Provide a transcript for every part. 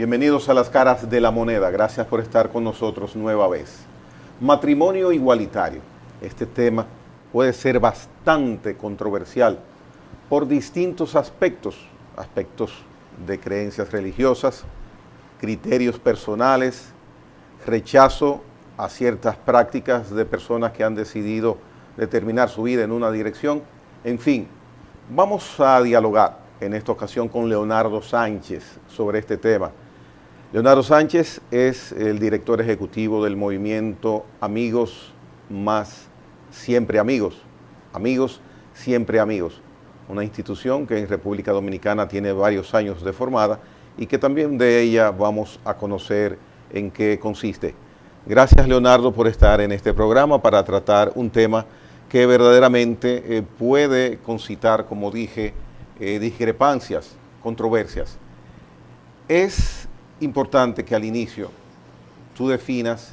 Bienvenidos a Las Caras de la Moneda. Gracias por estar con nosotros nueva vez. Matrimonio igualitario. Este tema puede ser bastante controversial por distintos aspectos de creencias religiosas, criterios personales, rechazo a ciertas prácticas de personas que han decidido determinar su vida en una dirección. En fin, vamos a dialogar en esta ocasión con Leonardo Sánchez sobre este tema. Leonardo Sánchez es el director ejecutivo del movimiento Amigos Más Siempre Amigos. Amigos Siempre Amigos. Una institución que en República Dominicana tiene varios años de formada y que también de ella vamos a conocer en qué consiste. Gracias, Leonardo, por estar en este programa para tratar un tema que verdaderamente puede concitar, como dije, discrepancias, controversias. Es importante que al inicio tú definas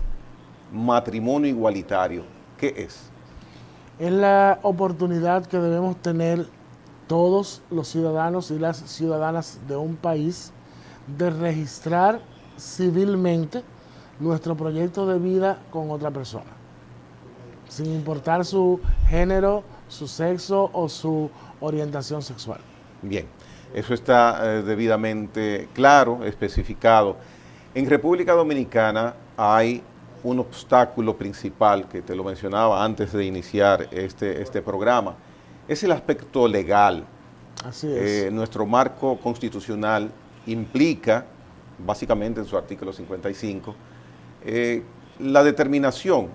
matrimonio igualitario. ¿Qué es? Es la oportunidad que debemos tener todos los ciudadanos y las ciudadanas de un país de registrar civilmente nuestro proyecto de vida con otra persona, sin importar su género, su sexo o su orientación sexual. Bien, eso está debidamente claro, especificado. En República Dominicana hay un obstáculo principal, que te lo mencionaba antes de iniciar este programa, es el aspecto legal. Así es. Nuestro marco constitucional implica, básicamente en su artículo 55, la determinación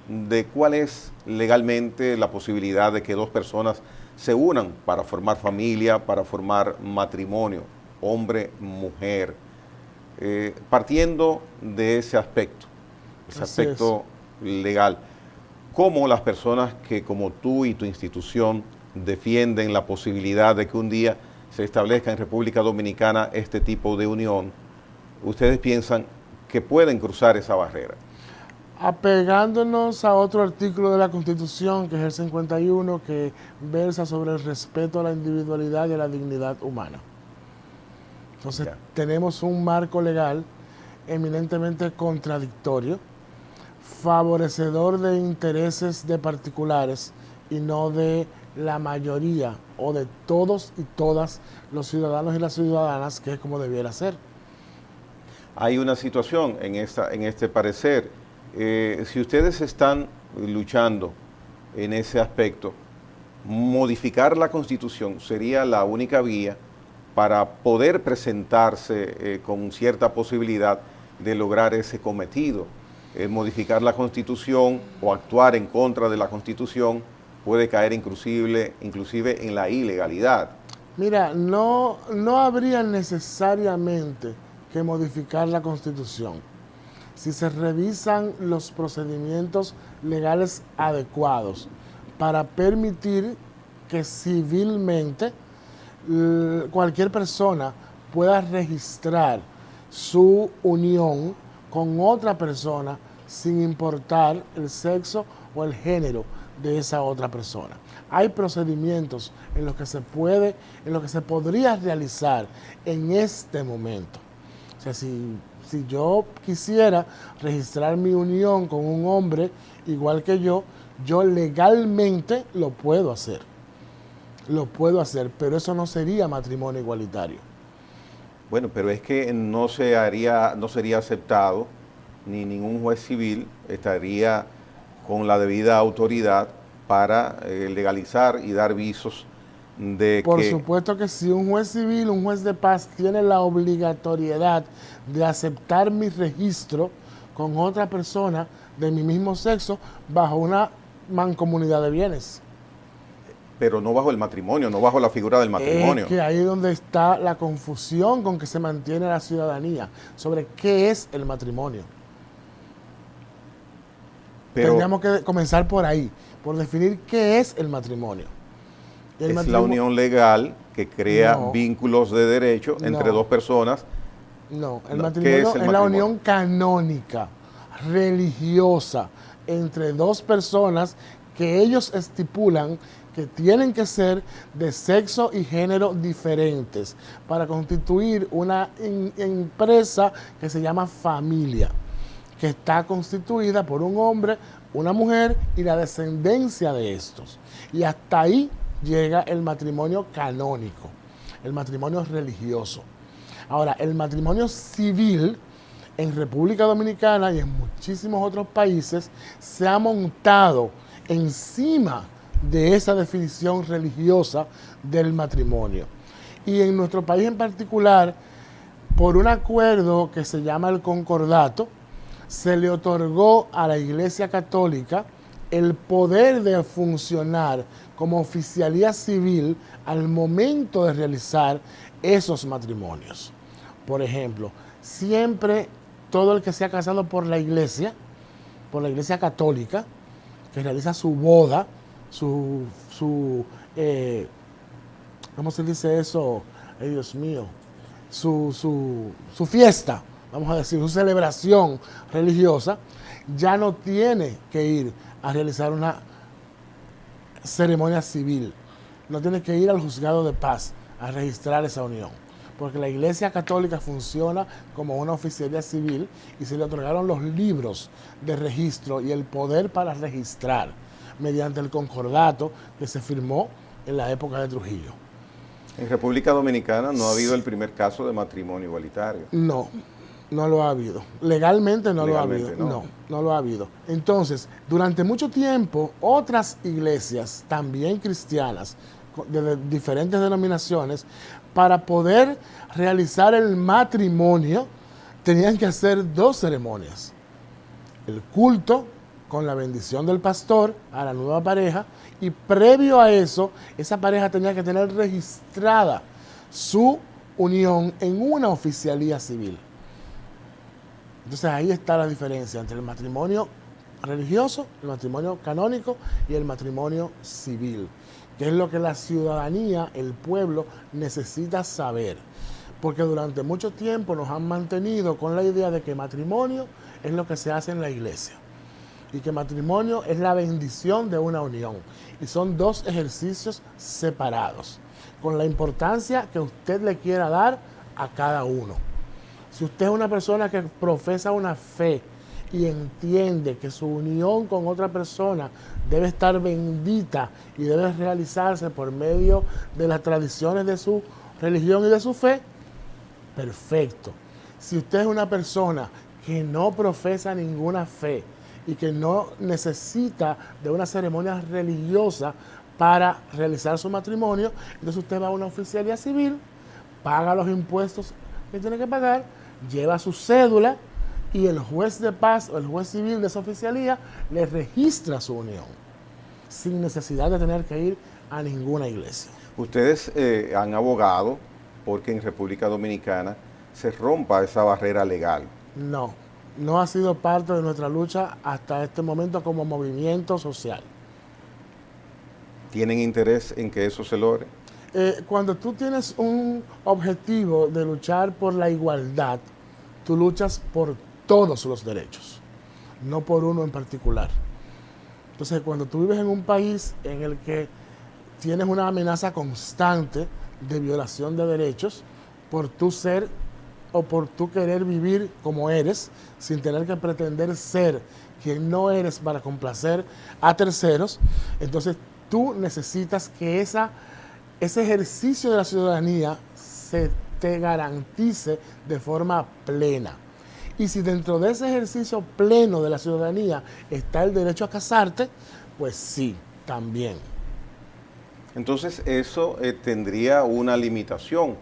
de cuál es legalmente la posibilidad de que dos personas se unan para formar familia, para formar matrimonio, hombre, mujer, partiendo de ese aspecto legal. ¿Cómo las personas que como tú y tu institución defienden la posibilidad de que un día se establezca en República Dominicana este tipo de unión, ustedes piensan que pueden cruzar esa barrera? Apegándonos a otro artículo de la Constitución, que es el 51, que versa sobre el respeto a la individualidad y a la dignidad humana. Entonces, tenemos un marco legal eminentemente contradictorio, favorecedor de intereses de particulares y no de la mayoría o de todos y todas los ciudadanos y las ciudadanas, que es como debiera ser. Hay una situación en este parecer. Si ustedes están luchando en ese aspecto, modificar la Constitución sería la única vía para poder presentarse con cierta posibilidad de lograr ese cometido. Modificar la Constitución o actuar en contra de la Constitución puede caer inclusive en la ilegalidad. Mira, no habría necesariamente que modificar la Constitución si se revisan los procedimientos legales adecuados para permitir que civilmente cualquier persona pueda registrar su unión con otra persona sin importar el sexo o el género de esa otra persona. Hay procedimientos en los que se podría realizar en este momento. O sea, si yo quisiera registrar mi unión con un hombre igual que yo legalmente lo puedo hacer. Lo puedo hacer, pero eso no sería matrimonio igualitario. Bueno, pero es que no sería aceptado, ni ningún juez civil estaría con la debida autoridad para legalizar y dar visos de Por supuesto que si un juez civil, un juez de paz tiene la obligatoriedad de aceptar mi registro con otra persona de mi mismo sexo bajo una mancomunidad de bienes. Pero no bajo el matrimonio, no bajo la figura del matrimonio. Es que ahí es donde está la confusión con que se mantiene la ciudadanía sobre qué es el matrimonio. Tendríamos que comenzar por ahí, por definir qué es el matrimonio. Es la unión legal que crea vínculos de derecho entre dos personas. No, el matrimonio es la unión canónica, religiosa, entre dos personas que ellos estipulan que tienen que ser de sexo y género diferentes para constituir una empresa que se llama familia, que está constituida por un hombre, una mujer y la descendencia de estos. Y hasta ahí llega el matrimonio canónico, el matrimonio religioso. Ahora, el matrimonio civil en República Dominicana y en muchísimos otros países se ha montado encima de esa definición religiosa del matrimonio. Y en nuestro país en particular, por un acuerdo que se llama el concordato, se le otorgó a la Iglesia Católica el poder de funcionar como oficialía civil al momento de realizar esos matrimonios. Por ejemplo, siempre todo el que sea casado por la Iglesia Católica, que realiza su boda, ¿cómo se dice eso? Ay, Dios mío, su fiesta, vamos a decir, su celebración religiosa, ya no tiene que ir a realizar una ceremonia civil, no tiene que ir al juzgado de paz a registrar esa unión, porque la Iglesia Católica funciona como una oficialía civil y se le otorgaron los libros de registro y el poder para registrar mediante el concordato que se firmó en la época de Trujillo. En República Dominicana no ha habido el primer caso de matrimonio igualitario. No, no lo ha habido. Legalmente no lo ha habido. No lo ha habido. Entonces, durante mucho tiempo, otras iglesias, también cristianas, de diferentes denominaciones, para poder realizar el matrimonio, tenían que hacer dos ceremonias. El culto con la bendición del pastor a la nueva pareja, y previo a eso, esa pareja tenía que tener registrada su unión en una oficialía civil. Entonces ahí está la diferencia entre el matrimonio religioso, el matrimonio canónico y el matrimonio civil, que es lo que la ciudadanía, el pueblo, necesita saber. Porque durante mucho tiempo nos han mantenido con la idea de que matrimonio es lo que se hace en la iglesia y que matrimonio es la bendición de una unión. Y son dos ejercicios separados, con la importancia que usted le quiera dar a cada uno. Si usted es una persona que profesa una fe y entiende que su unión con otra persona debe estar bendita y debe realizarse por medio de las tradiciones de su religión y de su fe, perfecto. Si usted es una persona que no profesa ninguna fe y que no necesita de una ceremonia religiosa para realizar su matrimonio, entonces usted va a una oficialía civil, paga los impuestos que tiene que pagar, lleva su cédula y el juez de paz o el juez civil de esa oficialía le registra su unión sin necesidad de tener que ir a ninguna iglesia. Ustedes han abogado porque en República Dominicana se rompa esa barrera legal. No ha sido parte de nuestra lucha hasta este momento como movimiento social. ¿Tienen interés en que eso se logre? Cuando tú tienes un objetivo de luchar por la igualdad, tú luchas por todos los derechos, no por uno en particular. Entonces, cuando tú vives en un país en el que tienes una amenaza constante de violación de derechos por tu ser o por tu querer vivir como eres, sin tener que pretender ser quien no eres para complacer a terceros, entonces tú necesitas que ese ejercicio de la ciudadanía se te garantice de forma plena. Y si dentro de ese ejercicio pleno de la ciudadanía está el derecho a casarte, pues sí, también. Entonces eso tendría una limitación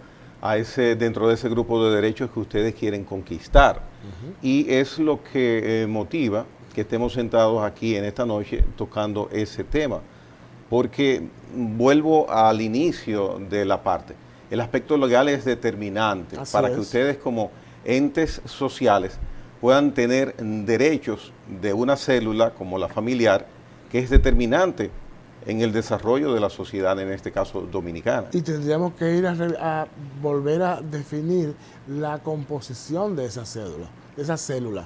dentro de ese grupo de derechos que ustedes quieren conquistar. Y es lo que motiva que estemos sentados aquí en esta noche tocando ese tema. Porque vuelvo al inicio de la parte. El aspecto legal es determinante para que ustedes como entes sociales puedan tener derechos de una célula como la familiar, que es determinante en el desarrollo de la sociedad, en este caso dominicana. Y tendríamos que ir a volver a definir la composición de esa célula,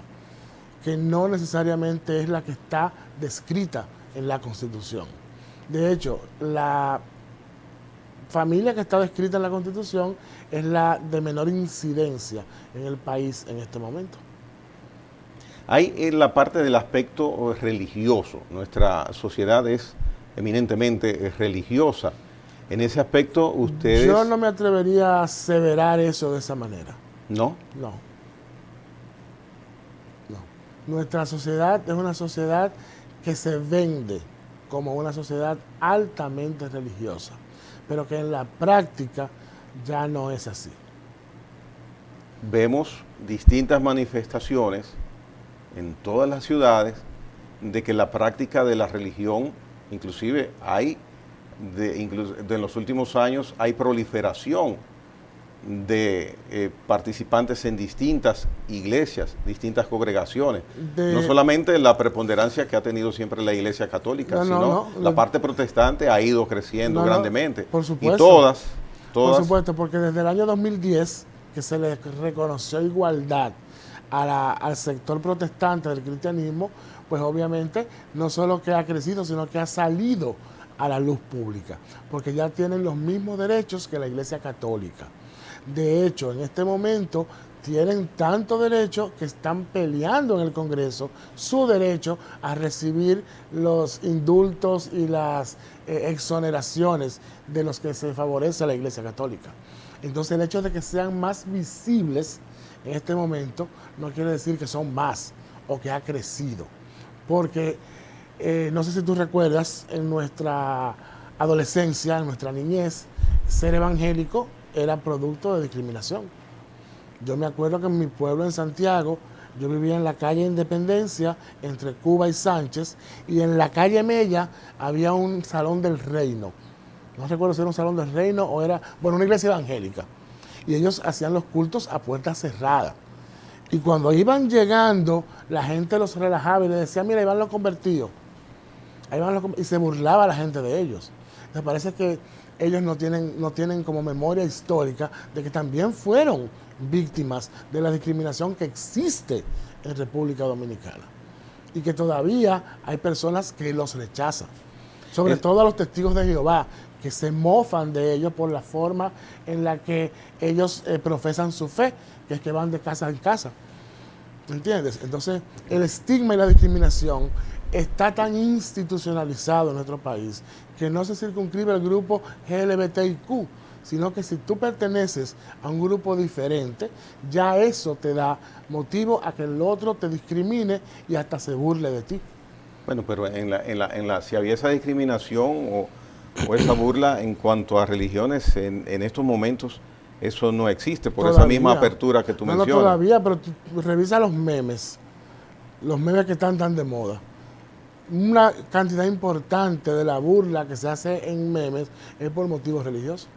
que no necesariamente es la que está descrita en la Constitución. De hecho, la familia que está descrita en la Constitución es la de menor incidencia en el país en este momento. Hay en la parte del aspecto religioso. Nuestra sociedad es eminentemente religiosa. En ese aspecto, ustedes... Yo no me atrevería a aseverar eso de esa manera. ¿No? No. No. Nuestra sociedad es una sociedad que se vende como una sociedad altamente religiosa, pero que en la práctica ya no es así. Vemos distintas manifestaciones en todas las ciudades de que la práctica de la religión, inclusive hay, en los últimos años hay proliferación de participantes en distintas iglesias, distintas congregaciones. No solamente la preponderancia que ha tenido siempre la Iglesia Católica, sino la parte protestante ha ido creciendo grandemente. Por supuesto. Y todas. Por supuesto, porque desde el año 2010, que se le reconoció igualdad al sector protestante del cristianismo, pues obviamente no solo que ha crecido, sino que ha salido a la luz pública, porque ya tienen los mismos derechos que la Iglesia Católica. De hecho, en este momento tienen tanto derecho que están peleando en el Congreso su derecho a recibir los indultos y las exoneraciones de los que se favorece a la Iglesia Católica. Entonces, el hecho de que sean más visibles en este momento no quiere decir que son más o que ha crecido, porque no sé si tú recuerdas, en nuestra adolescencia, en nuestra niñez, ser evangélico era producto de discriminación. Yo me acuerdo que en mi pueblo, en Santiago, yo vivía en la calle Independencia, entre Cuba y Sánchez, y en la calle Mella había un salón del reino. No recuerdo si era un salón del reino o era, bueno, una iglesia evangélica. Y ellos hacían los cultos a puerta cerrada. Y cuando iban llegando, la gente los relajaba y les decía, mira, ahí van los convertidos. Y se burlaba la gente de ellos. Me parece que ellos no tienen como memoria histórica de que también fueron víctimas de la discriminación que existe en República Dominicana y que todavía hay personas que los rechazan, sobre todo a los testigos de Jehová, que se mofan de ellos por la forma en la que ellos profesan su fe, que es que van de casa en casa. ¿Entiendes? Entonces, el estigma y la discriminación está tan institucionalizado en nuestro país que no se circunscribe al grupo LGBTIQ, sino que si tú perteneces a un grupo diferente, ya eso te da motivo a que el otro te discrimine y hasta se burle de ti. Bueno, pero si había esa discriminación o esa burla en cuanto a religiones, en estos momentos eso no existe por esa misma apertura que tú mencionas. No, todavía, pero tú revisa los memes que están tan de moda. Una cantidad importante de la burla que se hace en memes es por motivos religiosos.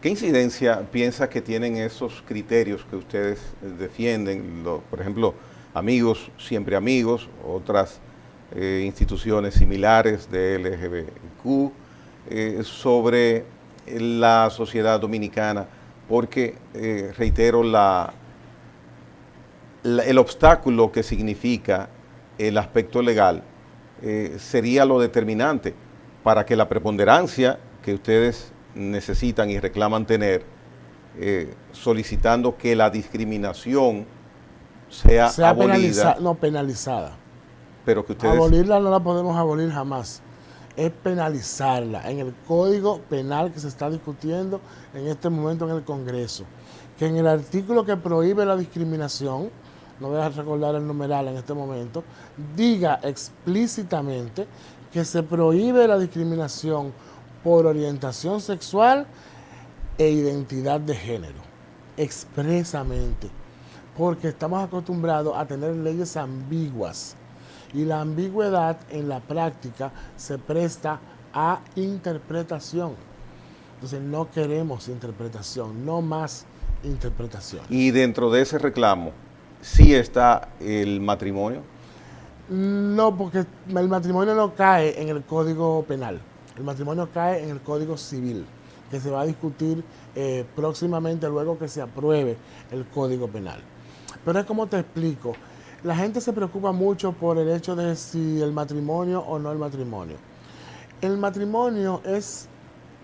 ¿Qué incidencia piensa que tienen esos criterios que ustedes defienden? Por ejemplo, Amigos, Siempre Amigos, otras instituciones similares de LGBTQ, sobre la sociedad dominicana, porque, reitero, el obstáculo que significa el aspecto legal sería lo determinante para que la preponderancia que ustedes necesitan y reclaman tener, solicitando que la discriminación sea abolida. Penalizada. Pero que ustedes... Abolirla no la podemos abolir jamás. Es penalizarla en el Código Penal que se está discutiendo en este momento en el Congreso. Que en el artículo que prohíbe la discriminación, no voy a recordar el numeral en este momento, diga explícitamente que se prohíbe la discriminación por orientación sexual e identidad de género, expresamente, porque estamos acostumbrados a tener leyes ambiguas y la ambigüedad en la práctica se presta a interpretación. Entonces no queremos interpretación, no más interpretación. Y dentro de ese reclamo, ¿sí está el matrimonio? No, porque el matrimonio no cae en el Código Penal. El matrimonio cae en el Código Civil, que se va a discutir próximamente luego que se apruebe el Código Penal. Pero es como te explico, la gente se preocupa mucho por el hecho de si el matrimonio o no el matrimonio. El matrimonio es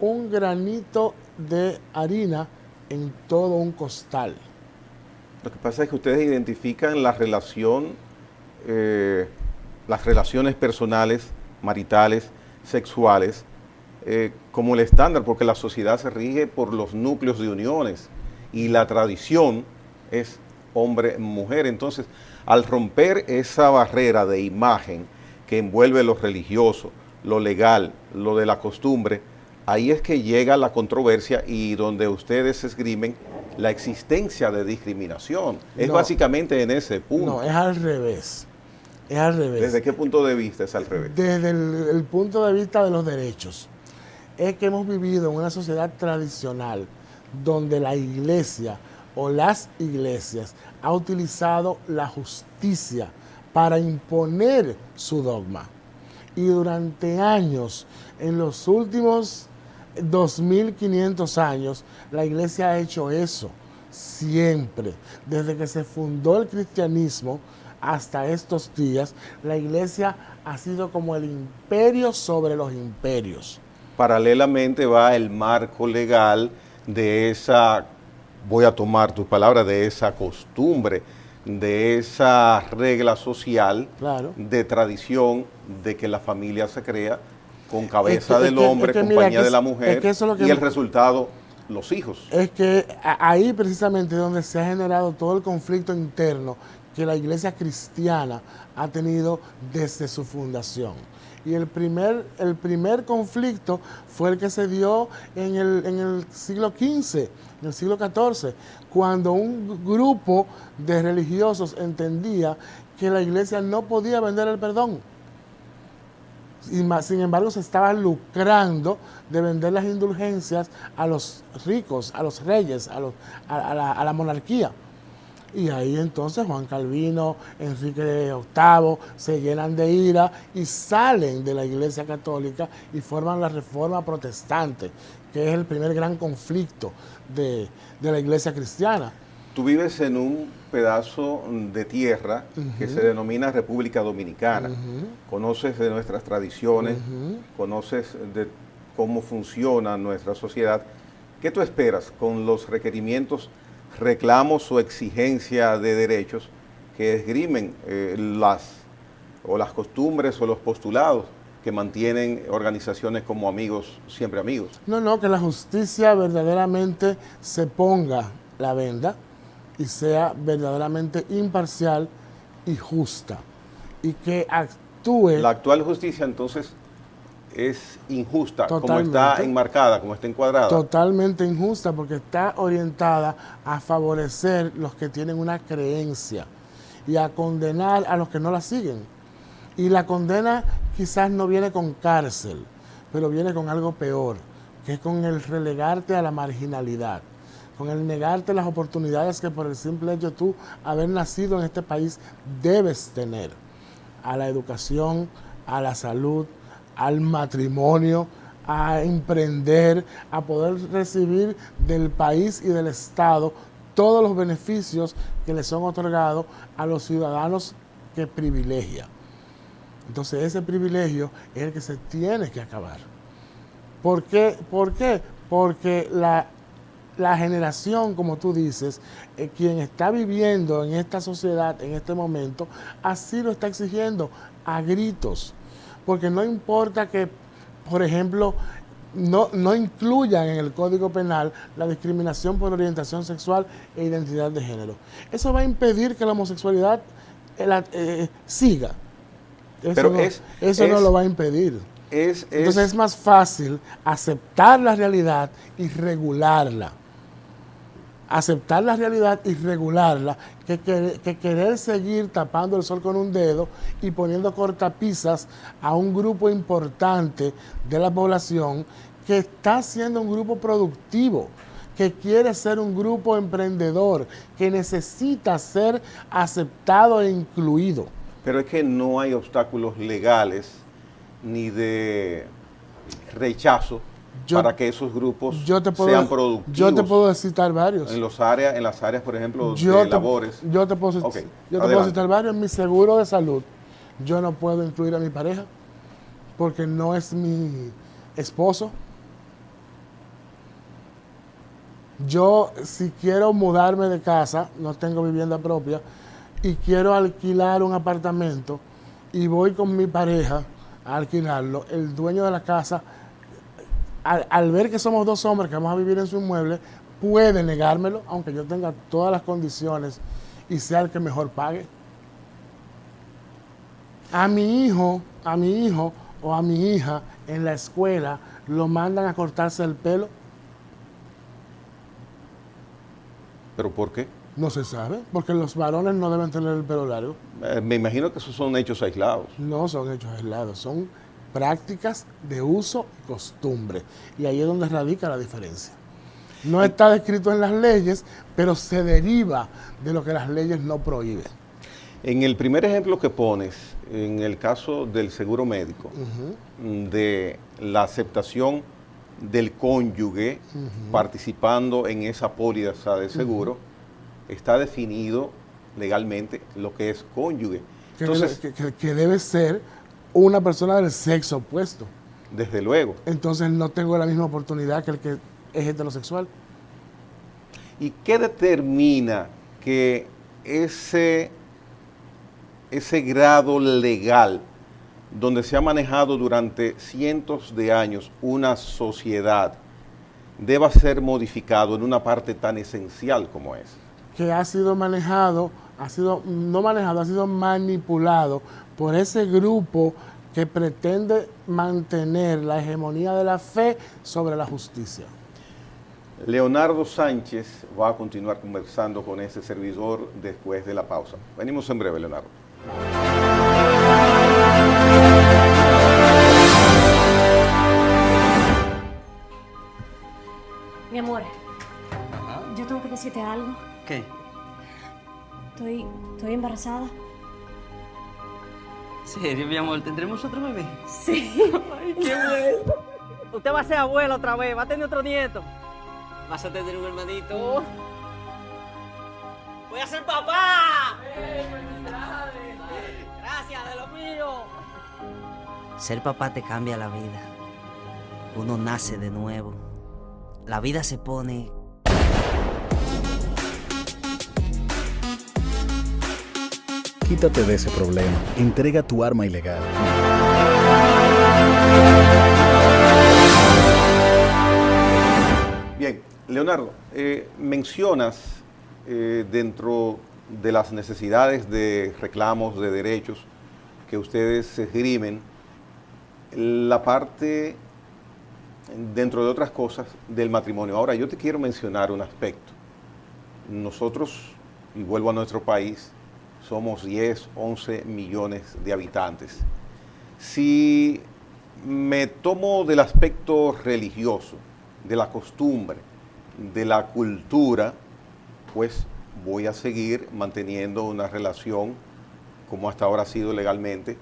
un granito de harina en todo un costal. Lo que pasa es que ustedes identifican la relación, las relaciones personales, maritales, sexuales, como el estándar, porque la sociedad se rige por los núcleos de uniones y la tradición es hombre-mujer. Entonces, al romper esa barrera de imagen que envuelve lo religioso, lo legal, lo de la costumbre, ahí es que llega la controversia y donde ustedes esgrimen la existencia de discriminación. Es No, básicamente en ese punto. No, es al revés. Es al revés. ¿Desde qué punto de vista es al revés? Desde el punto de vista de los derechos. Es que hemos vivido en una sociedad tradicional donde la iglesia o las iglesias ha utilizado la justicia para imponer su dogma. Y durante años, en los últimos 2500 años, la iglesia ha hecho eso siempre. Desde que se fundó el cristianismo hasta estos días, la iglesia ha sido como el imperio sobre los imperios. Paralelamente va el marco legal de esa, voy a tomar tus palabras, de esa costumbre, de esa regla social, Claro. de tradición, de que la familia se crea con cabeza del hombre, compañía de la mujer, y el resultado, los hijos. Es que ahí precisamente es donde se ha generado todo el conflicto interno que la iglesia cristiana ha tenido desde su fundación. Y el primer conflicto fue el que se dio en el siglo XV, en el siglo XIV, cuando un grupo de religiosos entendía que la iglesia no podía vender el perdón. Sin embargo, se estaba lucrando de vender las indulgencias a los ricos, a los reyes, a la monarquía. Y ahí entonces Juan Calvino, Enrique VIII se llenan de ira y salen de la Iglesia Católica y forman la Reforma Protestante, que es el primer gran conflicto de la Iglesia cristiana. Tú vives en un pedazo de tierra que se denomina República Dominicana. Conoces de nuestras tradiciones, conoces de cómo funciona nuestra sociedad. ¿Qué tú esperas con los requerimientos, reclamos o exigencia de derechos que esgrimen las costumbres o los postulados que mantienen organizaciones como Amigos Siempre Amigos? No, que la justicia verdaderamente se ponga la venda y sea verdaderamente imparcial y justa, y que actúe. La actual justicia entonces es injusta, Totalmente. como está enmarcada, como está encuadrada. Totalmente injusta, porque está orientada a favorecer los que tienen una creencia y a condenar a los que no la siguen. Y la condena quizás no viene con cárcel, pero viene con algo peor, que es con el relegarte a la marginalidad, con el negarte las oportunidades que por el simple hecho de tú haber nacido en este país debes tener, a la educación, a la salud, al matrimonio, a emprender, a poder recibir del país y del Estado todos los beneficios que le son otorgados a los ciudadanos que privilegia. Entonces ese privilegio es el que se tiene que acabar. ¿Por qué? Porque la generación, como tú dices, quien está viviendo en esta sociedad en este momento, así lo está exigiendo a gritos. Porque no importa que, por ejemplo, no incluyan en el Código Penal la discriminación por orientación sexual e identidad de género. Eso va a impedir que la homosexualidad siga. Eso no lo va a impedir. Entonces es más fácil aceptar la realidad y regularla. Aceptar la realidad y regularla que querer seguir tapando el sol con un dedo y poniendo cortapisas a un grupo importante de la población que está siendo un grupo productivo, que quiere ser un grupo emprendedor, que necesita ser aceptado e incluido. Pero es que no hay obstáculos legales ni de rechazo para que esos grupos sean productivos. Yo te puedo citar varios. En las áreas, por ejemplo, de labores. Yo te puedo citar varios. En mi seguro de salud, yo no puedo incluir a mi pareja porque no es mi esposo. Yo, si quiero mudarme de casa, no tengo vivienda propia, y quiero alquilar un apartamento, y voy con mi pareja a alquilarlo, el dueño de la casa, al ver que somos dos hombres que vamos a vivir en su inmueble, puede negármelo, aunque yo tenga todas las condiciones y sea el que mejor pague. A mi hijo o a mi hija en la escuela lo mandan a cortarse el pelo. ¿Pero por qué? No se sabe, porque los varones no deben tener el pelo largo. Me imagino que esos son hechos aislados. No son hechos aislados, son prácticas de uso y costumbre. Y ahí es donde radica la diferencia. No está descrito en las leyes, pero se deriva de lo que las leyes no prohíben. En el primer ejemplo que pones, en el caso del seguro médico, de la aceptación del cónyuge participando en esa póliza de seguro, está definido legalmente lo que es cónyuge. Entonces, que debe ser una persona del sexo opuesto. Desde luego. Entonces no tengo la misma oportunidad que el que es heterosexual. ¿Y qué determina que ese grado legal, donde se ha manejado durante cientos de años una sociedad, deba ser modificado en una parte tan esencial como es? Que ha sido manejado, ha sido manipulado por ese grupo que pretende mantener la hegemonía de la fe sobre la justicia. Leonardo Sánchez va a continuar conversando con ese servidor después de la pausa. Venimos en breve, Leonardo. Mi amor, yo tengo que decirte algo. ¿Qué? Estoy embarazada. ¿Serio, mi amor? ¿Tendremos otro bebé? Sí. Ay, qué bueno. Usted va a ser abuela otra vez, va a tener otro nieto. Vas a tener un hermanito. ¡Voy a ser papá! ¡Felicidades! Gracias, de lo mío. Ser papá te cambia la vida. Uno nace de nuevo. La vida se pone... Quítate de ese problema. Entrega tu arma ilegal. Bien, Leonardo, mencionas dentro de las necesidades de reclamos de derechos que ustedes esgrimen, la parte, dentro de otras cosas, del matrimonio. Ahora, yo te quiero mencionar un aspecto. Nosotros, y vuelvo a nuestro país, somos 10, 11 millones de habitantes. Si me tomo del aspecto religioso, de la costumbre, de la cultura, pues voy a seguir manteniendo una relación, como hasta ahora ha sido legalmente,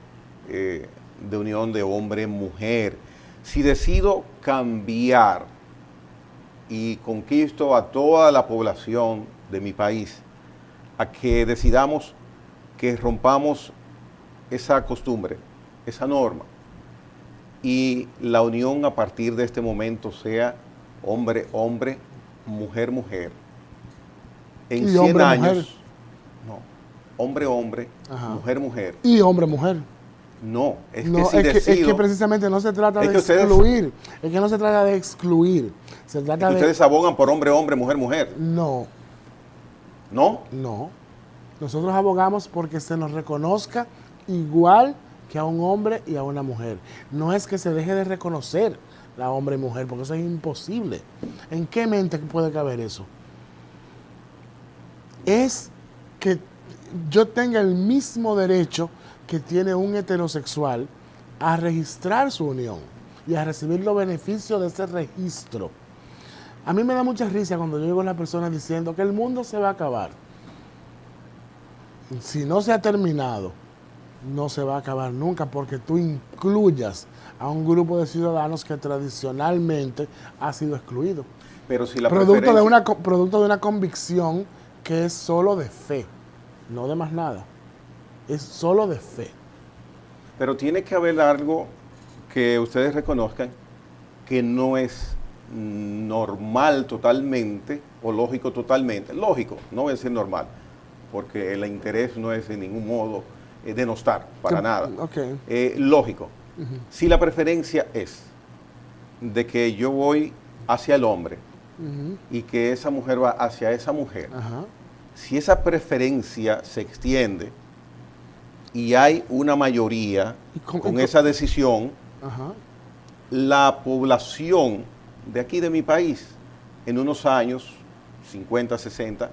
de unión de hombre-mujer. Si decido cambiar y conquisto a toda la población de mi país a que decidamos que rompamos esa costumbre, esa norma, y la unión a partir de este momento sea hombre-hombre, mujer-mujer. En 100 años, no, hombre-hombre, mujer-mujer. Y hombre-mujer. No, es No, que si es decido... que precisamente no se trata de ustedes- excluir. Es que no se trata de excluir. Se es trata que de... ustedes abogan por hombre-hombre, mujer-mujer, No, ¿no? no. Nosotros abogamos porque se nos reconozca igual que a un hombre y a una mujer. No es que se deje de reconocer la hombre y mujer, porque eso es imposible. ¿En qué mente puede caber eso? Es que yo tenga el mismo derecho que tiene un heterosexual a registrar su unión y a recibir los beneficios de ese registro. A mí me da mucha risa cuando yo oigo a las personas diciendo que el mundo se va a acabar. Si no se ha terminado, no se va a acabar nunca, porque tú incluyas a un grupo de ciudadanos que tradicionalmente ha sido excluido. Pero si la Producto preferencia... producto de una convicción que es solo de fe, no de más nada. Es solo de fe. Pero tiene que haber algo que ustedes reconozcan que no es normal totalmente o lógico totalmente. Lógico, no voy a decir normal, porque el interés no es en ningún modo denostar, para nada. Okay. Lógico. Si la preferencia es de que yo voy hacia el hombre y que esa mujer va hacia esa mujer, si esa preferencia se extiende y hay una mayoría con esa decisión, la población de aquí de mi país en unos años, 50, 60,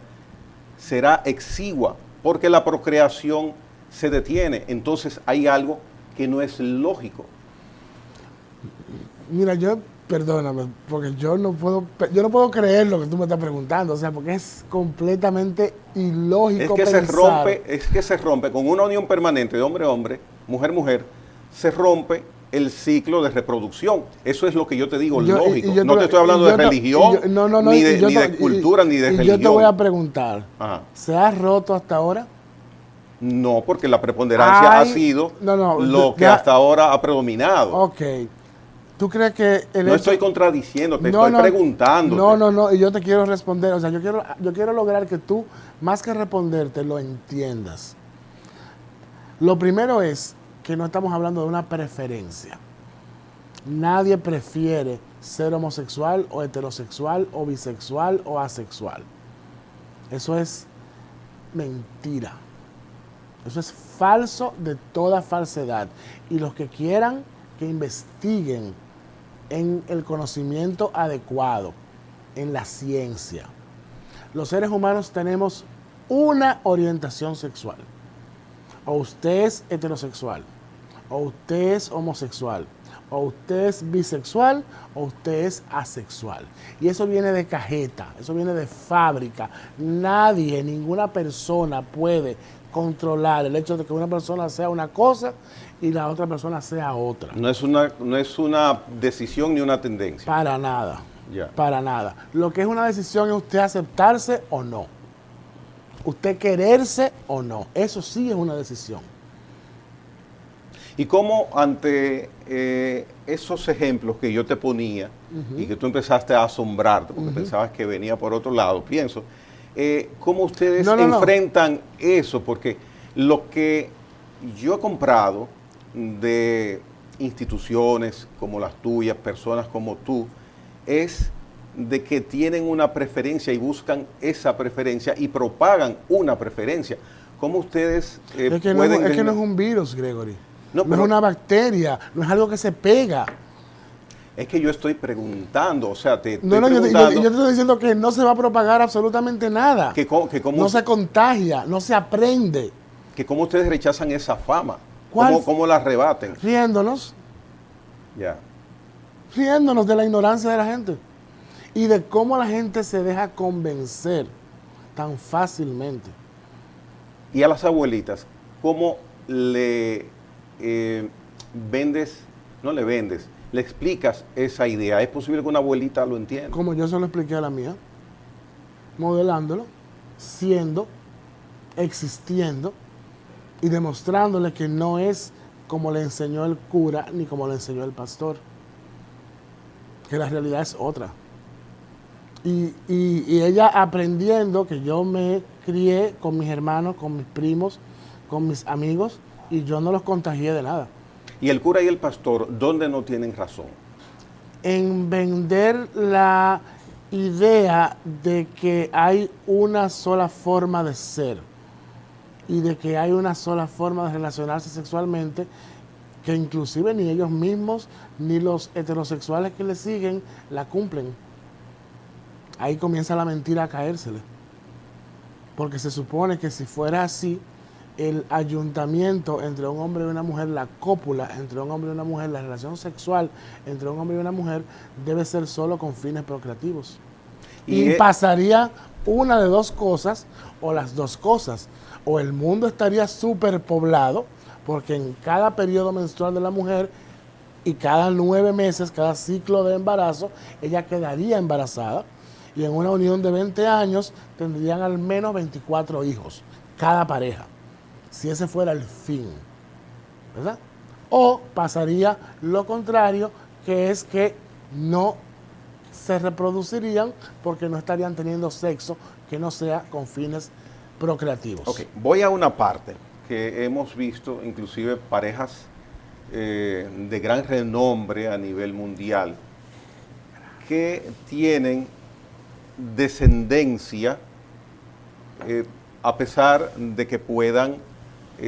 será exigua porque la procreación se detiene. Entonces hay algo que no es lógico. Mira, perdóname, porque yo no puedo creer lo que tú me estás preguntando, o sea, porque es completamente ilógico pensar. Es que se rompe con una unión permanente de hombre-hombre, mujer-mujer, se rompe el ciclo de reproducción. Eso es lo que yo te digo, lógico. No te estoy hablando de religión, ni de cultura, ni de religión. Yo te voy a preguntar, ¿se ha roto hasta ahora? No, porque la preponderancia ha sido lo que hasta ahora ha predominado. Ok. ¿Tú crees que no estoy contradiciendo, te estoy preguntando? No, y yo te quiero responder. O sea, yo quiero lograr que tú, más que responderte, lo entiendas. Lo primero es que no estamos hablando de una preferencia. Nadie prefiere ser homosexual o heterosexual o bisexual o asexual. Eso es mentira. Eso es falso de toda falsedad. Y los que quieran que investiguen en el conocimiento adecuado, en la ciencia. Los seres humanos tenemos una orientación sexual. O usted es heterosexual, o usted es homosexual, o usted es bisexual, o usted es asexual. Y eso viene de cajeta, eso viene de fábrica. Nadie, ninguna persona puede controlar el hecho de que una persona sea una cosa y la otra persona sea otra. No es una decisión ni una tendencia. Para nada. Ya. Para nada. Lo que es una decisión es usted aceptarse o no. Usted quererse o no. Eso sí es una decisión. Y cómo ante esos ejemplos que yo te ponía y que tú empezaste a asombrarte porque pensabas que venía por otro lado, pienso, ¿cómo ustedes enfrentan eso? Porque lo que yo he comprado de instituciones como las tuyas, personas como tú, es de que tienen una preferencia y buscan esa preferencia y propagan una preferencia. ¿Cómo ustedes es que pueden...? Es que no es un virus, Gregory. No es una bacteria, no es algo que se pega. Es que yo estoy preguntando, o sea, yo te estoy diciendo que no se va a propagar absolutamente nada. No se contagia, no se aprende. Que cómo ustedes rechazan esa fama. ¿Cuál? ¿Cómo la rebaten? Riéndonos. Ya. Riéndonos de la ignorancia de la gente. Y de cómo la gente se deja convencer tan fácilmente. Y a las abuelitas, ¿cómo le le explicas esa idea? ¿Es posible que una abuelita lo entienda? Como yo se lo expliqué a la mía, modelándolo, siendo, existiendo y demostrándole que no es como le enseñó el cura ni como le enseñó el pastor, que la realidad es otra. Y ella aprendiendo que yo me crié con mis hermanos, con mis primos, con mis amigos, y yo no los contagié de nada. ¿Y el cura y el pastor dónde no tienen razón? En vender la idea de que hay una sola forma de ser y de que hay una sola forma de relacionarse sexualmente, que inclusive ni ellos mismos ni los heterosexuales que le siguen la cumplen. Ahí comienza la mentira a caérsele. Porque se supone que si fuera así, el ayuntamiento entre un hombre y una mujer, la cópula entre un hombre y una mujer, la relación sexual entre un hombre y una mujer debe ser solo con fines procreativos. Y pasaría una de dos cosas, o las dos cosas. O el mundo estaría superpoblado, porque en cada periodo menstrual de la mujer y cada 9 meses, cada ciclo de embarazo, ella quedaría embarazada. Y en una unión de 20 años tendrían al menos 24 hijos, cada pareja. Si ese fuera el fin, ¿verdad? O pasaría lo contrario, que es que no se reproducirían porque no estarían teniendo sexo que no sea con fines procreativos. Ok, voy a una parte que hemos visto, inclusive parejas de gran renombre a nivel mundial, que tienen descendencia a pesar de que puedan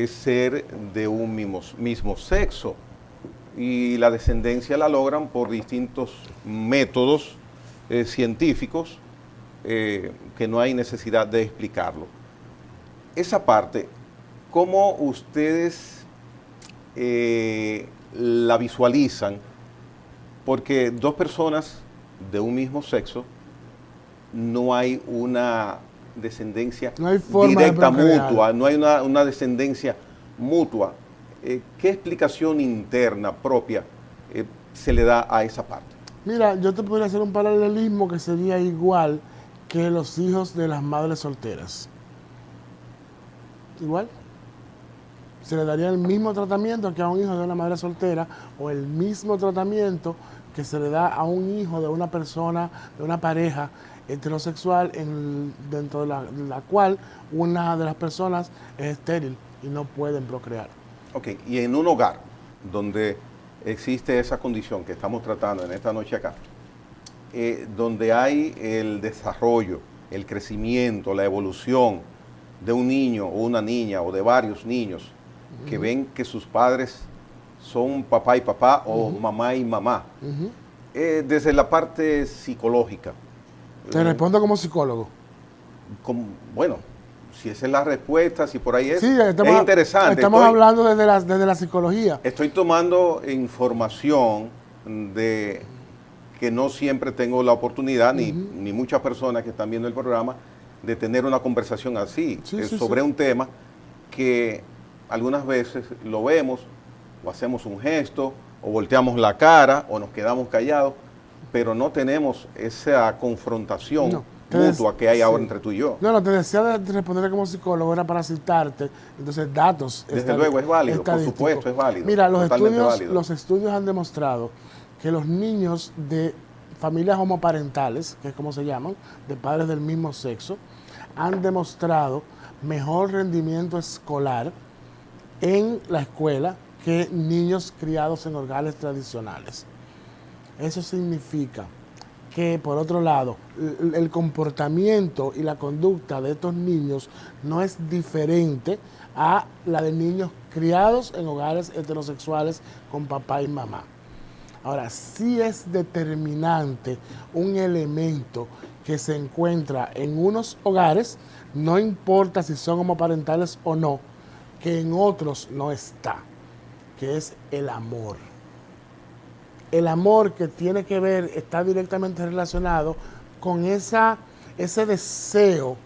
ser de un mismo sexo. Y la descendencia la logran por distintos métodos científicos que no hay necesidad de explicarlo. Esa parte, ¿cómo ustedes la visualizan? Porque dos personas de un mismo sexo no hay una descendencia No hay forma directa, de procrear. mutua, no hay una descendencia mutua. ¿Qué explicación interna propia se le da a esa parte? Mira, yo te podría hacer un paralelismo que sería igual que los hijos de las madres solteras. Igual. Se le daría el mismo tratamiento que a un hijo de una madre soltera o el mismo tratamiento que se le da a un hijo de una persona, de una pareja heterosexual dentro de la cual una de las personas es estéril y no pueden procrear. Ok, y en un hogar donde existe esa condición que estamos tratando en esta noche acá, donde hay el desarrollo, el crecimiento, la evolución de un niño o una niña o de varios niños que ven que sus padres son papá y papá o mamá y mamá, desde la parte psicológica. Te respondo como psicólogo. Bueno, si esa es la respuesta, si por ahí es, Sí, es interesante. Estamos hablando desde la psicología. Estoy tomando información de que no siempre tengo la oportunidad, ni muchas personas que están viendo el programa, de tener una conversación así, sobre un tema que algunas veces lo vemos, o hacemos un gesto, o volteamos la cara, o nos quedamos callados, pero no tenemos esa confrontación mutua que hay ahora entre tú y yo. No, te decía de responder como psicólogo, era para citarte, entonces datos. Desde luego es válido, por supuesto es válido. Mira, los estudios han demostrado que los niños de familias homoparentales, que es como se llaman, de padres del mismo sexo, han demostrado mejor rendimiento escolar en la escuela que niños criados en hogares tradicionales. Eso significa que, por otro lado, el comportamiento y la conducta de estos niños no es diferente a la de niños criados en hogares heterosexuales con papá y mamá. Ahora, sí es determinante un elemento que se encuentra en unos hogares, no importa si son homoparentales o no, que en otros no está, que es el amor. El amor que tiene que ver, está directamente relacionado con ese deseo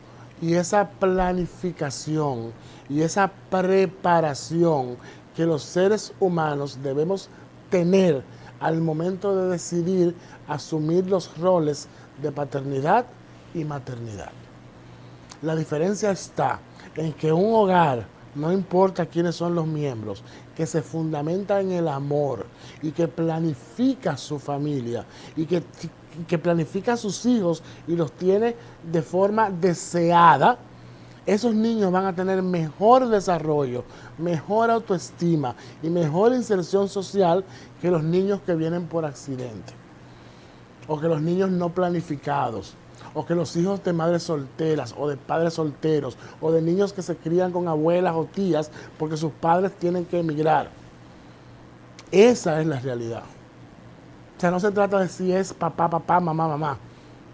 y esa planificación y esa preparación que los seres humanos debemos tener al momento de decidir asumir los roles de paternidad y maternidad. La diferencia está en que un hogar, no importa quiénes son los miembros, que se fundamenta en el amor y que planifica su familia y que planifica a sus hijos y los tiene de forma deseada, esos niños van a tener mejor desarrollo, mejor autoestima y mejor inserción social que los niños que vienen por accidente, o que los niños no planificados, o que los hijos de madres solteras o de padres solteros, o de niños que se crían con abuelas o tías porque sus padres tienen que emigrar. Esa es la realidad. O sea, no se trata de si es papá, papá, mamá, mamá.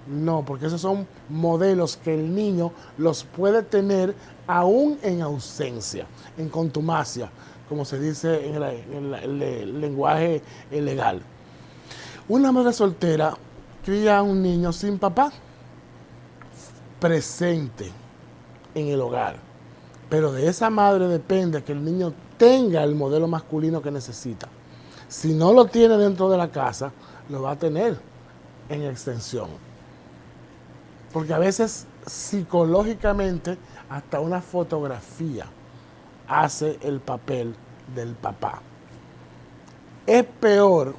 No, porque esos son modelos que el niño los puede tener aún en ausencia, en contumacia, como se dice en el lenguaje legal. Una madre soltera cría a un niño sin papá, presente en el hogar, pero de esa madre depende que el niño tenga el modelo masculino que necesita. Si no lo tiene dentro de la casa, lo va a tener en extensión. Porque a veces psicológicamente hasta una fotografía hace el papel del papá. Es peor,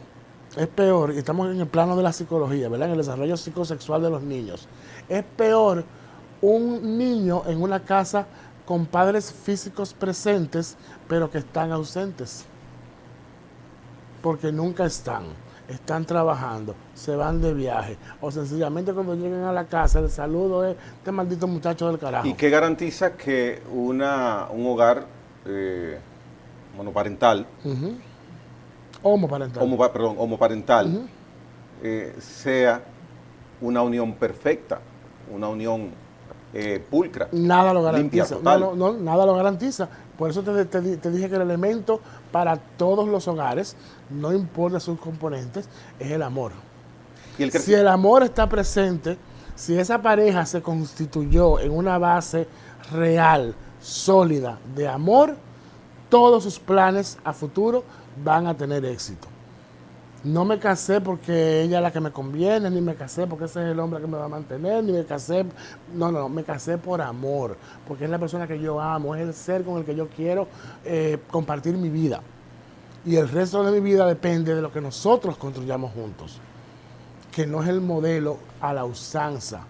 y estamos en el plano de la psicología, ¿verdad? En el desarrollo psicosexual de los niños. Es peor un niño en una casa con padres físicos presentes, pero que están ausentes. Porque nunca están trabajando, se van de viaje, o sencillamente cuando lleguen a la casa el saludo es este maldito muchacho del carajo. ¿Y qué garantiza que un hogar monoparental, homoparental, sea una unión perfecta, una unión pulcra? Nada lo limpia, garantiza. total. No, nada lo garantiza. Por eso te dije que el elemento para todos los hogares, no importa sus componentes, es el amor. ¿Y el Si el amor está presente, si esa pareja se constituyó en una base real, sólida de amor, todos sus planes a futuro van a tener éxito. No me casé porque ella es la que me conviene, ni me casé porque ese es el hombre que me va a mantener, ni me casé... No, me casé por amor, porque es la persona que yo amo, es el ser con el que yo quiero compartir mi vida. Y el resto de mi vida depende de lo que nosotros construyamos juntos, que no es el modelo a la usanza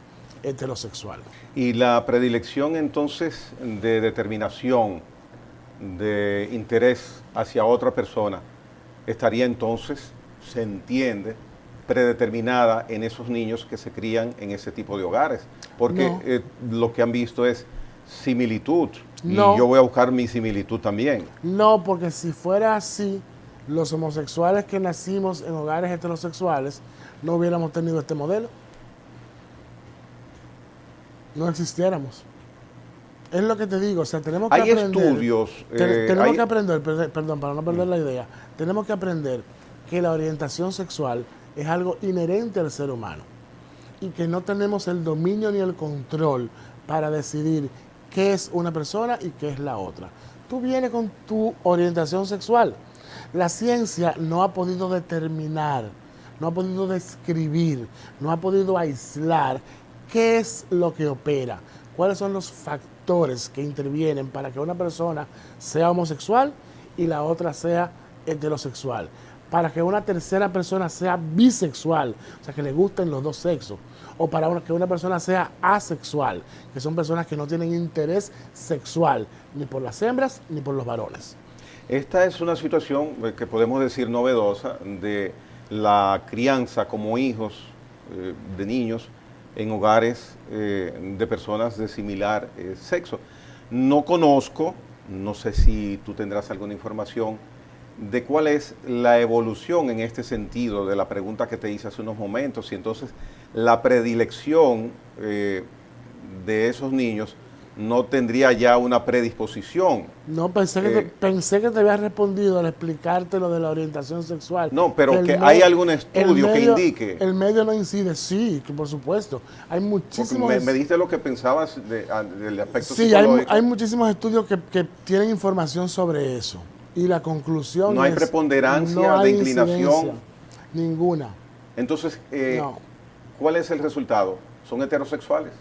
heterosexual. Y la predilección entonces de determinación, de interés hacia otra persona, estaría entonces, se entiende, predeterminada en esos niños que se crían en ese tipo de hogares. Porque lo que han visto es similitud. No. Y yo voy a buscar mi similitud también. No, porque si fuera así, los homosexuales que nacimos en hogares heterosexuales no hubiéramos tenido este modelo. No existiéramos. Es lo que te digo, o sea, tenemos que Hay aprender... estudios... tenemos que aprender, perdón, para no perder la idea, tenemos que aprender que la orientación sexual es algo inherente al ser humano y que no tenemos el dominio ni el control para decidir qué es una persona y qué es la otra. Tú vienes con tu orientación sexual. La ciencia no ha podido determinar, no ha podido describir, no ha podido aislar qué es lo que opera, cuáles son los factores que intervienen para que una persona sea homosexual y la otra sea heterosexual, para que una tercera persona sea bisexual, o sea, que le gusten los dos sexos, o para que una persona sea asexual, que son personas que no tienen interés sexual, ni por las hembras ni por los varones. Esta es una situación que podemos decir novedosa de la crianza como hijos de niños en hogares de personas de similar sexo. No conozco, no sé si tú tendrás alguna información de cuál es la evolución en este sentido de la pregunta que te hice hace unos momentos, y entonces la predilección de esos niños no tendría ya una predisposición. No, pensé que te había respondido al explicarte lo de la orientación sexual. No, pero que hay algún estudio que indique. El medio no incide, sí, que por supuesto. Hay muchísimos... Me diste lo que pensabas del aspecto sí, psicológico. hay muchísimos estudios que tienen información sobre eso. Y la conclusión no hay es, preponderancia no hay de inclinación. Ninguna. Entonces, No. ¿cuál es el resultado? ¿Son heterosexuales?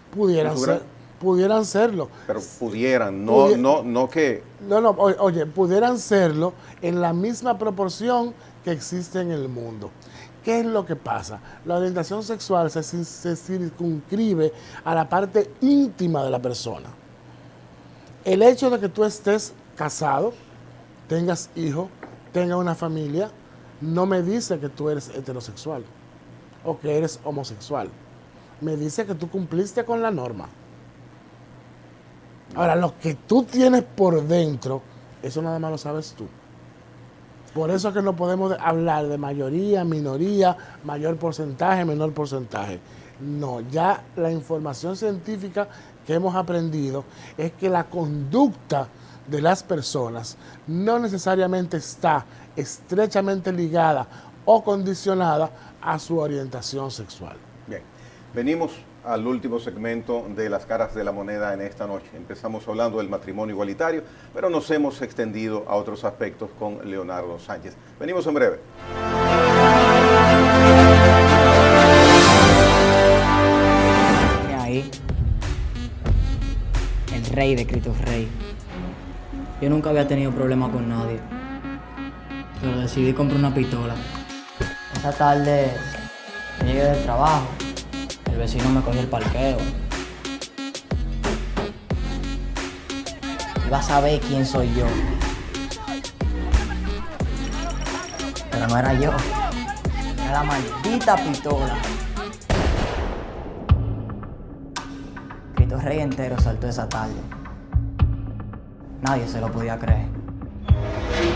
Pudieran serlo. Pero pudieran, no que... No, oye, pudieran serlo en la misma proporción que existe en el mundo. ¿Qué es lo que pasa? La orientación sexual se circunscribe a la parte íntima de la persona. El hecho de que tú estés casado, tengas hijos, tengas una familia, no me dice que tú eres heterosexual o que eres homosexual. Me dice que tú cumpliste con la norma. Ahora, lo que tú tienes por dentro, eso nada más lo sabes tú. Por eso es que no podemos hablar de mayoría, minoría, mayor porcentaje, menor porcentaje. No, ya la información científica que hemos aprendido es que la conducta de las personas no necesariamente está estrechamente ligada o condicionada a su orientación sexual. Bien, venimos al último segmento de Las Caras de la Moneda en esta noche. Empezamos hablando del matrimonio igualitario, pero nos hemos extendido a otros aspectos con Leonardo Sánchez. Venimos en breve. Ahí, el rey de Cristo Rey. Yo nunca había tenido problema con nadie. pero decidí comprar una pistola. Esa tarde llegué del trabajo, el vecino me cogió el parqueo. Iba a saber quién soy yo. Pero no era yo, era la maldita pistola. Cristo Rey entero saltó esa tarde. Nadie se lo podía creer.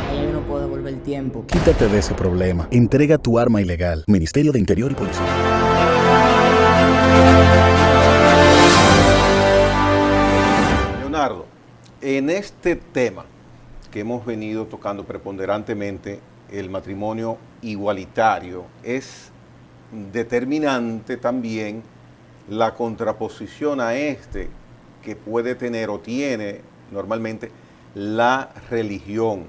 Ahí uno puede devolver el tiempo. Quítate de ese problema. Entrega tu arma ilegal. Ministerio de Interior y Policía. Leonardo, en este tema que hemos venido tocando preponderantemente, el matrimonio igualitario, es determinante también la contraposición a este que puede tener o tiene normalmente la religión.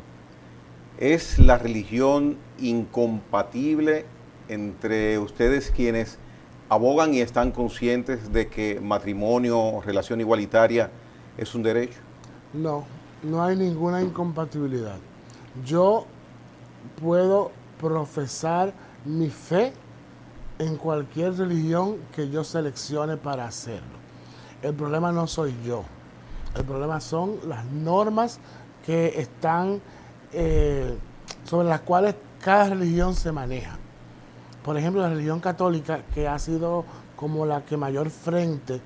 ¿Es la religión incompatible entre ustedes quienes abogan y están conscientes de que matrimonio o relación igualitaria es un derecho? No, no hay ninguna incompatibilidad. Yo puedo profesar mi fe en cualquier religión que yo seleccione para hacerlo. El problema no soy yo. El problema son las normas que están sobre las cuales cada religión se maneja. Por ejemplo, la religión católica, que ha sido como la que mayor frente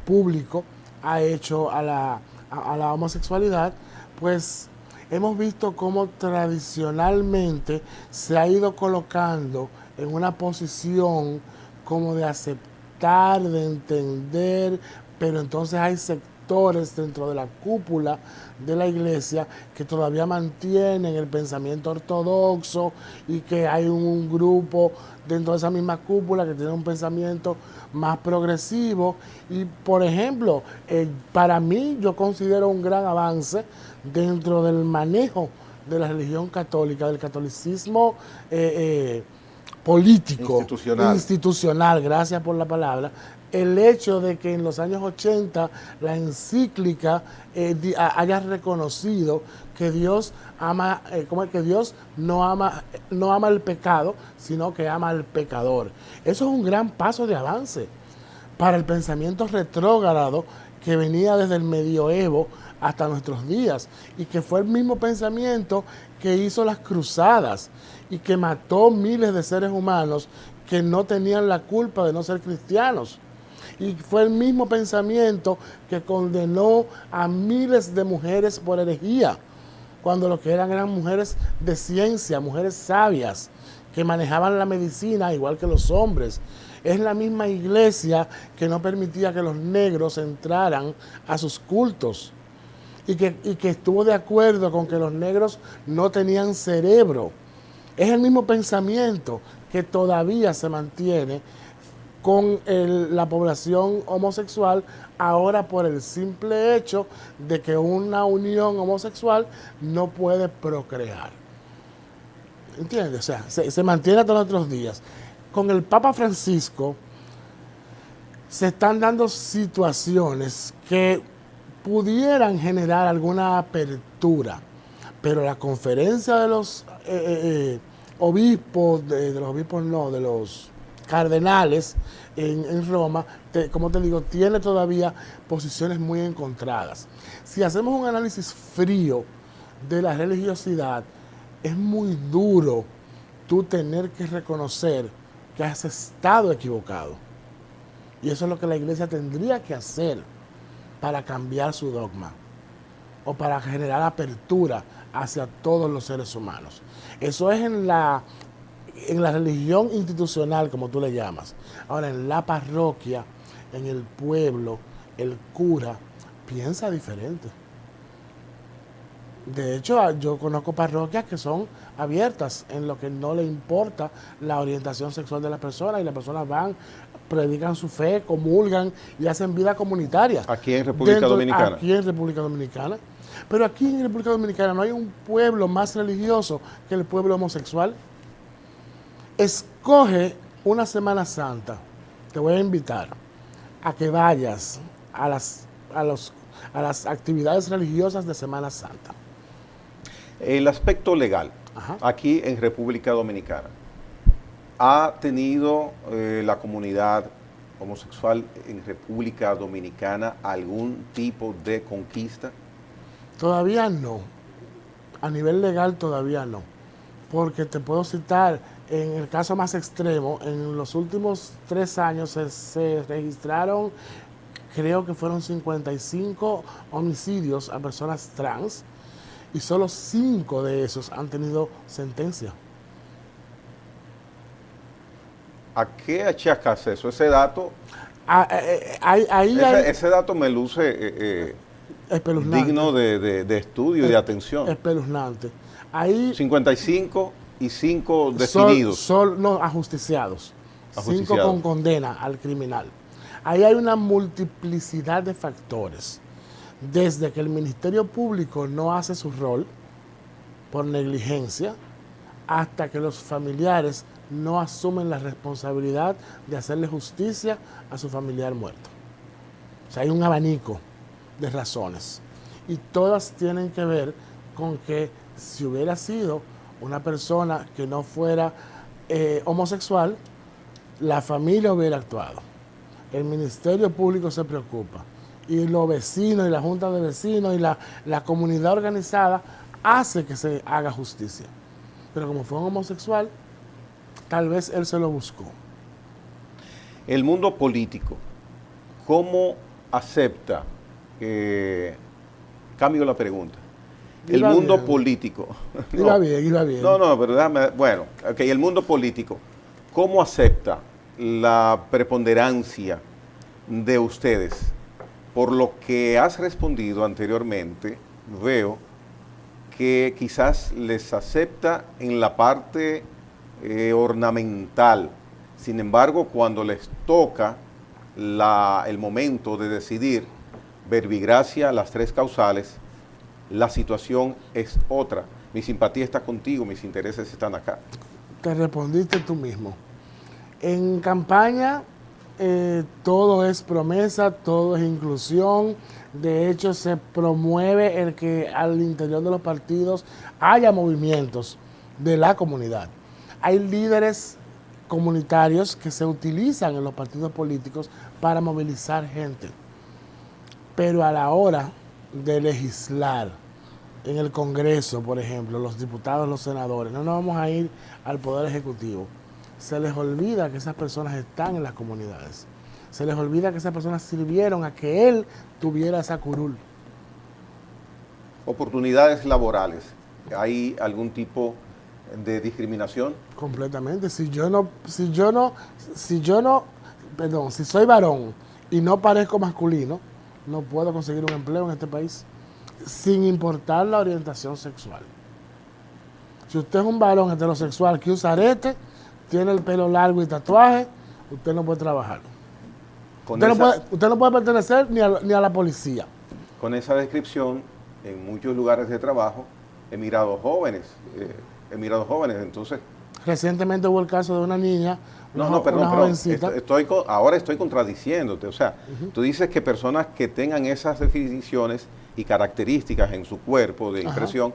público ha hecho a la homosexualidad, pues hemos visto cómo tradicionalmente se ha ido colocando en una posición como de aceptar, de entender, pero entonces hay sectores dentro de la cúpula de la iglesia que todavía mantienen el pensamiento ortodoxo y que hay un grupo dentro de esa misma cúpula que tiene un pensamiento más progresivo. Y por ejemplo, para mí yo considero un gran avance dentro del manejo de la religión católica, del catolicismo político, institucional, gracias por la palabra, el hecho de que en los años 80 la encíclica haya reconocido que Dios ama, que Dios no ama el pecado, sino que ama al pecador. Eso es un gran paso de avance para el pensamiento retrógrado que venía desde el medioevo hasta nuestros días, y que fue el mismo pensamiento que hizo las cruzadas y que mató miles de seres humanos que no tenían la culpa de no ser cristianos. Y fue el mismo pensamiento que condenó a miles de mujeres por herejía, cuando lo que eran mujeres de ciencia, mujeres sabias, que manejaban la medicina igual que los hombres. Es la misma iglesia que no permitía que los negros entraran a sus cultos y que estuvo de acuerdo con que los negros no tenían cerebro. Es el mismo pensamiento que todavía se mantiene con la población homosexual, ahora por el simple hecho de que una unión homosexual no puede procrear. ¿Entiendes? O sea, se mantiene hasta los otros días. Con el Papa Francisco se están dando situaciones que pudieran generar alguna apertura, pero la conferencia de los obispos, de los cardenales en Roma, como te digo, tiene todavía posiciones muy encontradas. Si hacemos un análisis frío de la religiosidad, es muy duro tú tener que reconocer que has estado equivocado. Y eso es lo que la iglesia tendría que hacer para cambiar su dogma o para generar apertura hacia todos los seres humanos. Eso es en la religión institucional, como tú le llamas. Ahora, en la parroquia, en el pueblo, el cura piensa diferente. De hecho, yo conozco parroquias que son abiertas en lo que no le importa la orientación sexual de las personas, y las personas van, predican su fe, comulgan y hacen vida comunitaria. Aquí en República Dominicana. Aquí en República Dominicana. Pero aquí en República Dominicana no hay un pueblo más religioso que el pueblo homosexual. Escoge una Semana Santa. Te voy a invitar a que vayas a las actividades religiosas de Semana Santa. El aspecto legal. Ajá. aquí en República Dominicana, ¿ha tenido la comunidad homosexual en República Dominicana algún tipo de conquista? Todavía no. A nivel legal todavía no. Porque te puedo citar, en el caso más extremo, en los últimos 3 años se registraron, creo que fueron 55 homicidios a personas trans y solo 5 de esos han tenido sentencia. ¿A qué achacas eso? Ese dato, Ahí hay ese dato me luce espeluznante. digno de estudio y de atención. Espeluznante. Ahí 55 y 5 detenidos. no, ajusticiados. 5 Ajusticiados. con condena al criminal. Ahí hay una multiplicidad de factores. Desde que el Ministerio Público no hace su rol por negligencia, hasta que los familiares no asumen la responsabilidad de hacerle justicia a su familiar muerto. O sea, hay un abanico de razones. Y todas tienen que ver con que si hubiera sido una persona que no fuera homosexual, la familia hubiera actuado. El Ministerio Público se preocupa. Y los vecinos y la Junta de Vecinos y la comunidad organizada hace que se haga justicia. Pero como fue un homosexual, tal vez él se lo buscó. El mundo político, ¿cómo acepta? Cambio la pregunta. Iba El mundo bien. político. Iba bien, iba bien. No, pero déjame, bueno, ok, el mundo político, ¿cómo acepta la preponderancia de ustedes? Por lo que has respondido anteriormente, veo que quizás les acepta en la parte ornamental. Sin embargo, cuando les toca el momento de decidir verbigracia, las 3 causales, la situación es otra. Mi simpatía está contigo, mis intereses están acá. Te respondiste tú mismo. En campaña todo es promesa, todo es inclusión. De hecho, se promueve el que al interior de los partidos haya movimientos de la comunidad. Hay líderes comunitarios que se utilizan en los partidos políticos para movilizar gente. Pero a la hora de legislar en el Congreso, por ejemplo, los diputados, los senadores, no nos vamos a ir al Poder Ejecutivo. Se les olvida que esas personas están en las comunidades. Se les olvida que esas personas sirvieron a que él tuviera esa curul. Oportunidades laborales. ¿Hay algún tipo de discriminación? Completamente. Si soy varón y no parezco masculino, no puedo conseguir un empleo en este país, sin importar la orientación sexual. Si usted es un varón heterosexual que usa arete, tiene el pelo largo y tatuaje, usted no puede trabajar. Usted no puede pertenecer ni a la policía. Con esa descripción, en muchos lugares de trabajo, he mirado jóvenes, entonces... Recientemente hubo el caso de una niña, Perdón, jovencita. ahora estoy contradiciéndote. O sea, tú dices que personas que tengan esas definiciones y características en su cuerpo de impresión,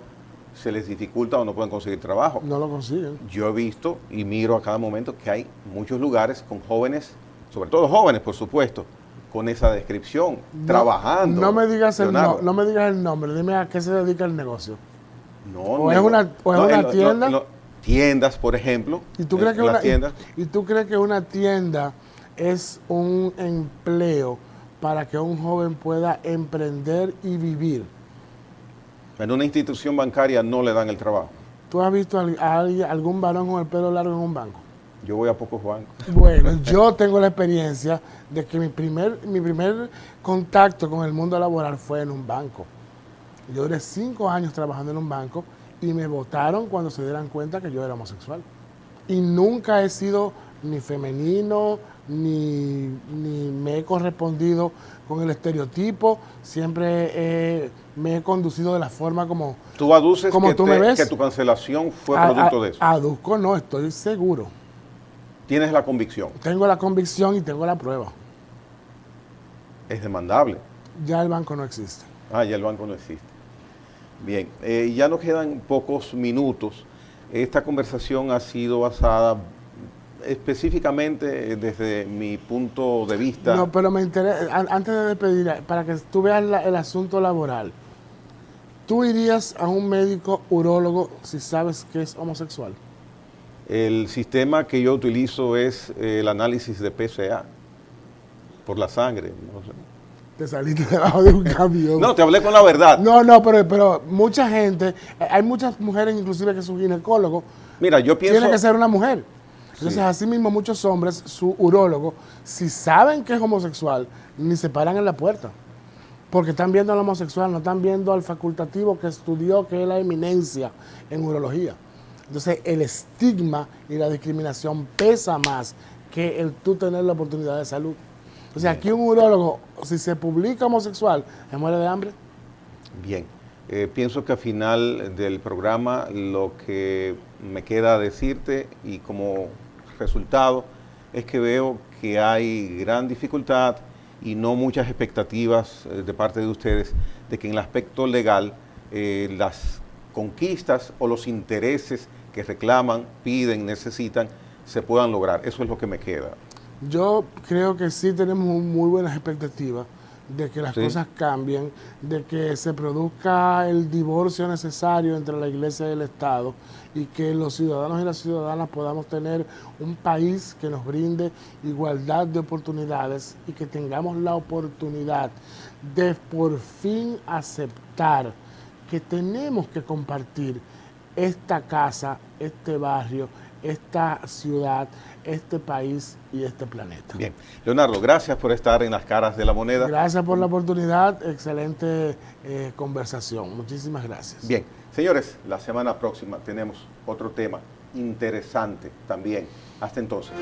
se les dificulta o no pueden conseguir trabajo. No lo consiguen. Yo he visto y miro a cada momento que hay muchos lugares con jóvenes, sobre todo jóvenes, por supuesto, con esa descripción, trabajando. No me digas Leonardo. no me digas el nombre, dime a qué se dedica el negocio. No, es una tienda. Tiendas, por ejemplo. ¿Y tú crees que una tienda es un empleo para que un joven pueda emprender y vivir? En una institución bancaria no le dan el trabajo. ¿Tú has visto a algún varón con el pelo largo en un banco? Yo voy a pocos bancos. Bueno, yo tengo la experiencia de que mi primer contacto con el mundo laboral fue en un banco. Yo duré 5 años trabajando en un banco y me votaron cuando se dieran cuenta que yo era homosexual. Y nunca he sido ni femenino, ni me he correspondido con el estereotipo. Siempre me he conducido de la forma como ¿Tú aduces como tú me ves? que tu cancelación fue producto de eso? Aduzco no, estoy seguro. ¿Tienes la convicción? Tengo la convicción y tengo la prueba. Es demandable. Ya el banco no existe. Ya el banco no existe. Bien, ya nos quedan pocos minutos. Esta conversación ha sido basada específicamente desde mi punto de vista. No, pero me interesa, antes de despedir, para que tú veas el asunto laboral, ¿tú irías a un médico urólogo si sabes que es homosexual? El sistema que yo utilizo es el análisis de PSA por la sangre. No sé. Te saliste debajo de un camión. No, te hablé con la verdad. No, pero mucha gente, hay muchas mujeres inclusive que su ginecólogo Mira, yo pienso... tiene que ser una mujer. Entonces, Sí. así mismo muchos hombres, su urólogo, si saben que es homosexual, ni se paran en la puerta. Porque están viendo al homosexual, no están viendo al facultativo que estudió, que es la eminencia en urología. Entonces, el estigma y la discriminación pesa más que el tú tener la oportunidad de salud. O sea, aquí un urólogo, si se publica homosexual, ¿se muere de hambre? Bien, pienso que al final del programa lo que me queda decirte y como resultado es que veo que hay gran dificultad y no muchas expectativas de parte de ustedes de que en el aspecto legal las conquistas o los intereses que reclaman, piden, necesitan, se puedan lograr. Eso es lo que me queda. Yo creo que sí tenemos muy buenas expectativas de que las Sí. cosas cambien, de que se produzca el divorcio necesario entre la Iglesia y el Estado y que los ciudadanos y las ciudadanas podamos tener un país que nos brinde igualdad de oportunidades y que tengamos la oportunidad de por fin aceptar que tenemos que compartir esta casa, este barrio, esta ciudad, este país y este planeta. Bien, Leonardo, gracias por estar en Las Caras de la Moneda. Gracias por la oportunidad, excelente conversación. Muchísimas gracias. Bien, señores, la semana próxima tenemos otro tema interesante también. Hasta entonces.